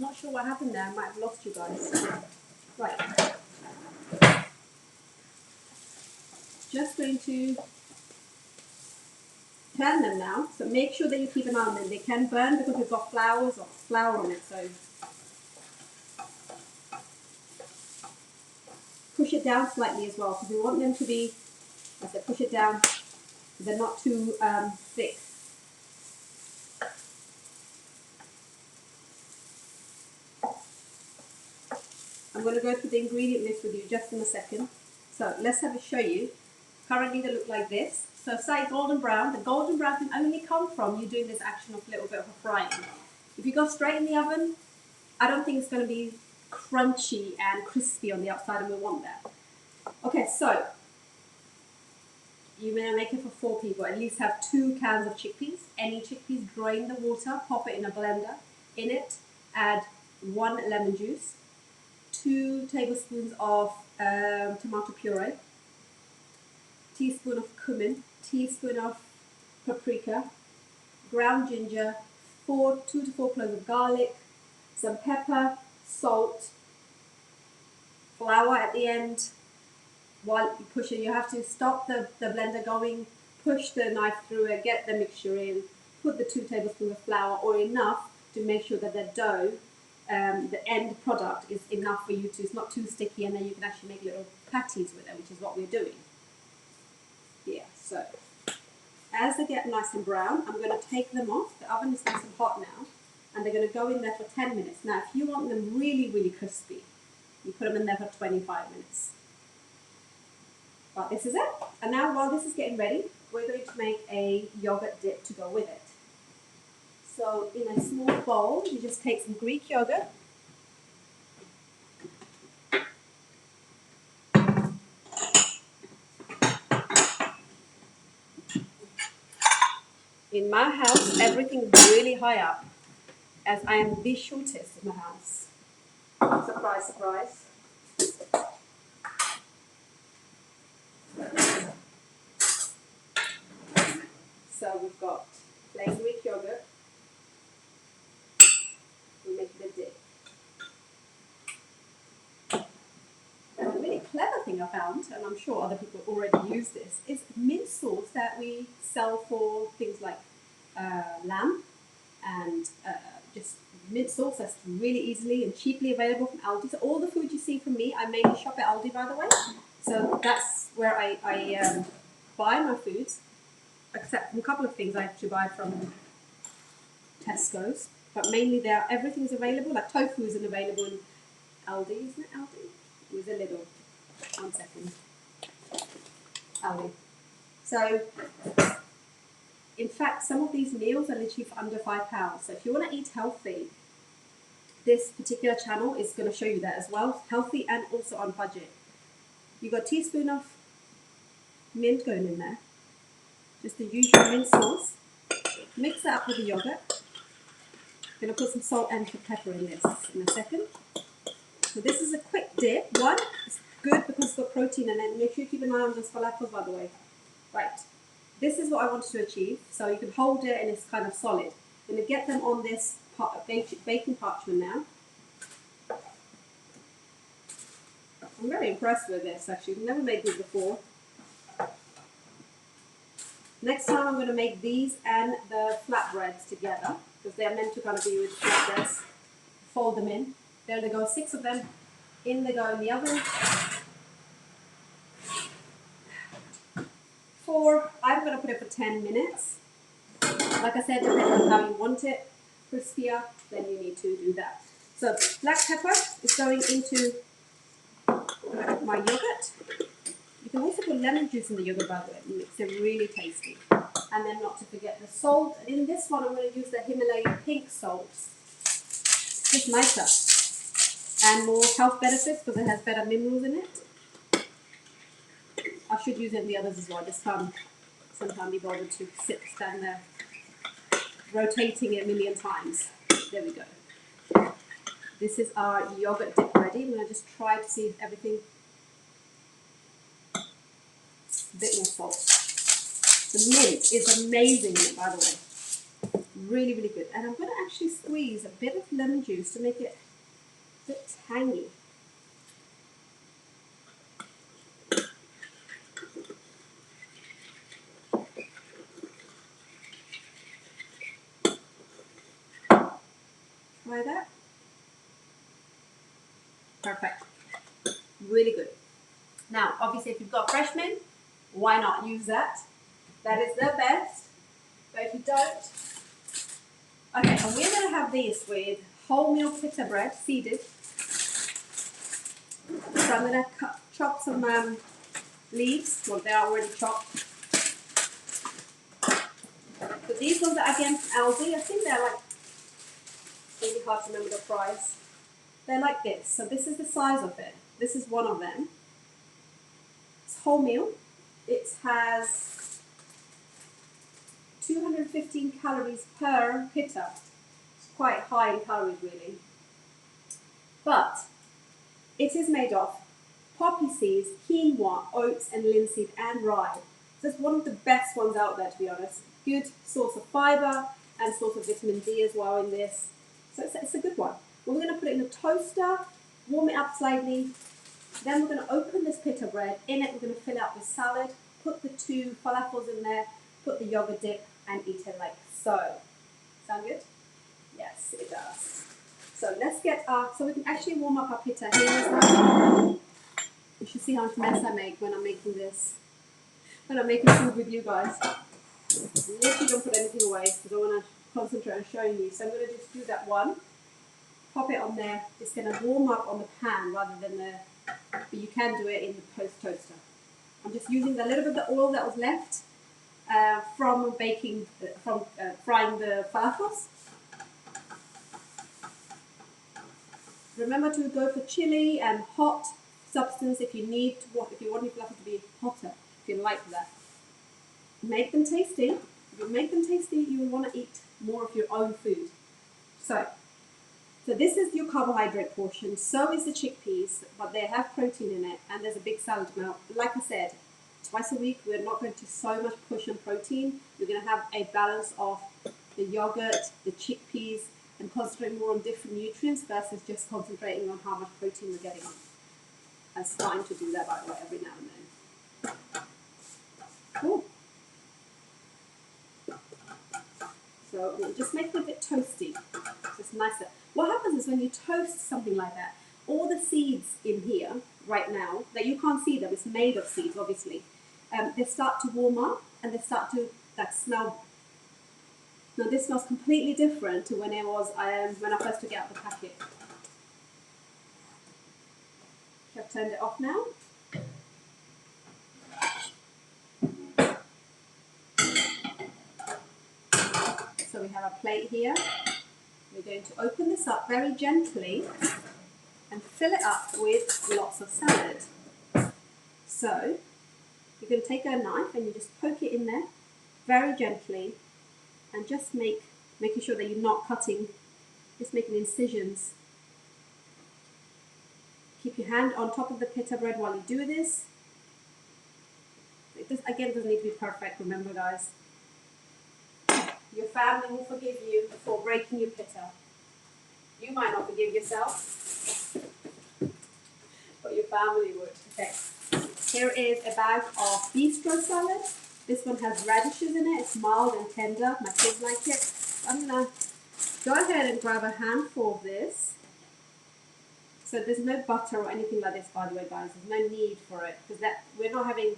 not sure what happened there. I might have lost you guys. Right. Just going to turn them now. So make sure that you keep an eye on them. They can burn because we've got flour on it. So push it down slightly as well because we want them to be, I said, push it down. They're not too thick. I'm going to go through the ingredient list with you just in a second. So let's have a show you. Currently they look like this. So say golden brown. The golden brown can only come from you doing this action of a little bit of a frying. If you go straight in the oven, I don't think it's going to be crunchy and crispy on the outside, and we want that. Okay, so you're going to make it for 4 people. At least have 2 cans of chickpeas. Any chickpeas, drain the water, pop it in a blender. In it, add 1 lemon juice, 2 tablespoons of tomato puree, teaspoon of cumin, teaspoon of paprika, ground ginger, 2 to 4 cloves of garlic, some pepper, salt, flour at the end. While you push it, you have to stop the blender going, push the knife through it, get the mixture in, put the 2 tablespoons of flour or enough to make sure that the dough, the end product is enough for you to, it's not too sticky, and then you can actually make little patties with it, which is what we're doing. Yeah, so as they get nice and brown, I'm going to take them off. The oven is nice and hot now, and they're going to go in there for 10 minutes. Now, if you want them really, really crispy, you put them in there for 25 minutes. But this is it. And now, while this is getting ready, we're going to make a yogurt dip to go with it. So, in a small bowl, you just take some Greek yogurt. In my house, everything is really high up, as I am the shortest in the house. Surprise, surprise. So we've got plain Greek yogurt. We'll make it a dip. And a really clever thing I found, and I'm sure other people already use this, is mint sauce that we sell for things like lamb and just mint sauce that's really easily and cheaply available from Aldi. So all the food you see from me, I mainly shop at Aldi, by the way. So that's where I buy my foods, except a couple of things I have to buy from Tesco's. But mainly there, everything's available. Like tofu isn't available in Aldi, isn't it Aldi? It was a little. 1 second. Aldi. So, in fact, some of these meals are literally for under £5. So if you want to eat healthy, this particular channel is going to show you that as well. Healthy and also on budget. You've got a teaspoon of mint going in there. Just the usual mint sauce. Mix that up with the yogurt. I'm going to put some salt and pepper in this in a second. So this is a quick dip. One, it's good because it's got protein in it. Make sure you keep an eye on those falafels, by the way. Right. This is what I wanted to achieve. So you can hold it and it's kind of solid. I'm going to get them on this baking parchment now. I'm very impressed with this, actually. I've never made these before. Next time I'm going to make these and the flatbreads together, because they're meant to kind of be with flatbreads. Fold them in. There they go, 6 of them. In they go in the oven. 4, I'm going to put it for 10 minutes. Like I said, depending on how you want it, crispier, then you need to do that. So black pepper is going into my yogurt. You can also put lemon juice in the yogurt, by the way. It makes it really tasty. And then not to forget the salt. In this one, I'm going to use the Himalayan pink salt. It's just nicer and more health benefits because it has better minerals in it. I should use it in the others as well. I just can't sometimes be bothered to stand there rotating it a million times. There we go. This is our yogurt dip ready. I'm going to just try to see if everything. A bit more salt. The mint is amazing in it, by the way. Really, really good. And I'm going to actually squeeze a bit of lemon juice to make it a bit tangy. Try that. Perfect. Really good. Now, obviously, if you've got fresh mint, why not use that? That is the best. But if you don't, okay, and we're going to have this with wholemeal pita bread, seeded. So I'm going to chop some leaves. Well, they are already chopped. So these ones are again from Aldi. I think they're like, really hard to remember the price. They're like this. So this is the size of it. This is one of them. It's wholemeal. It has 215 calories per pita. It's quite high in calories, really. But it is made of poppy seeds, quinoa, oats, and linseed, and rye. So it's one of the best ones out there, to be honest. Good source of fiber and source of vitamin D as well in this. So it's a good one. We're going to put it in a toaster, warm it up slightly. Then we're going to open this pita bread. In it, we're going to fill out with salad, put the 2 falafels in there, put the yogurt dip, and eat it like so. Sound good? Yes, it does. So let's get so we can actually warm up our pita here as well. You should see how much mess I make when I'm making this. When I'm making food with you guys. Literally don't put anything away because I want to concentrate on showing you. So I'm going to just do that one. Pop it on there. It's going to warm up on the pan rather than but you can do it in the post toaster. I'm just using the little bit of the oil that was left from frying the falafels. Remember to go for chili and hot substance if you want your falafel to be hotter, if you like that. Make them tasty. If you make them tasty, you will want to eat more of your own food. So this is your carbohydrate portion. So is the chickpeas, but they have protein in it, and there's a big salad amount. Like I said, twice a week, we're not going to so much push on protein. We're going to have a balance of the yogurt, the chickpeas, and concentrate more on different nutrients versus just concentrating on how much protein we're getting. I'm starting to do that, by the way, every now and then. Cool. So just make it a bit toasty. So it's nicer. What happens is when you toast something like that, all the seeds in here right now, that you can't see them, it's made of seeds, obviously. They start to warm up and they start to smell. Now this smells completely different to when it was when I first took it out of the packet. I've turned it off now. So we have a plate here. We're going to open this up very gently and fill it up with lots of salad. So you're going to take a knife and you just poke it in there very gently and just making sure that you're not cutting, just making incisions. Keep your hand on top of the pita bread while you do this. It doesn't need to be perfect, remember guys. Your family will forgive you for breaking your pita. You might not forgive yourself, but your family would. Okay. Here is a bag of bistro salad. This one has radishes in it. It's mild and tender. My kids like it. I'm going to go ahead and grab a handful of this. So there's no butter or anything like this, by the way, guys. There's no need for it because we're not having.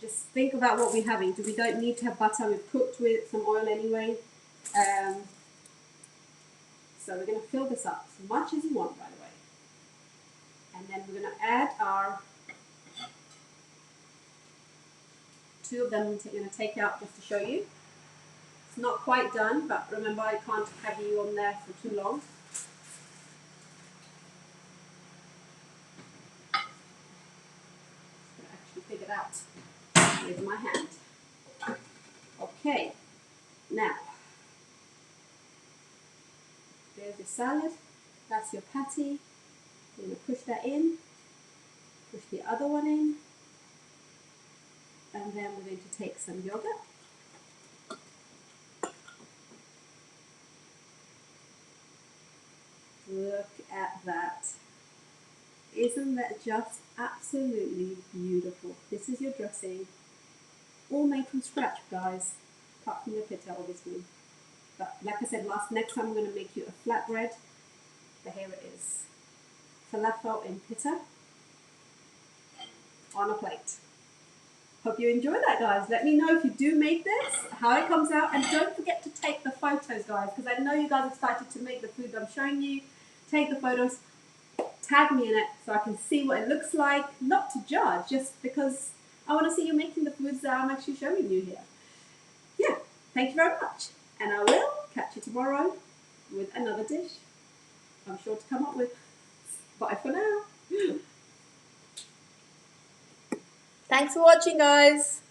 Just think about what we're having. We don't need to have butter. We've cooked with some oil anyway. So we're going to fill this up as much as you want, by the way. And then we're going to add our 2 of them. I'm going to take out just to show you. It's not quite done, but remember I can't have you on there for too long. I'm going to actually figure it out with my hand. Okay, now there's your salad. That's your patty. You're going to push that in. Push the other one in. And then we're going to take some yogurt. Isn't that just absolutely beautiful? This is your dressing, all made from scratch, guys, apart from the pita, obviously. But like I said, next time I'm going to make you a flatbread. But here it is. Falafel in pita on a plate. Hope you enjoy that, guys. Let me know if you do make this, how it comes out. And don't forget to take the photos, guys, because I know you guys are excited to make the food I'm showing you. Take the photos, tag me in it so I can see what it looks like. Not to judge, just because I want to see you making the foods that I'm actually showing you here. Yeah, thank you very much. And I will catch you tomorrow with another dish I'm sure to come up with. Bye for now. Thanks for watching, guys.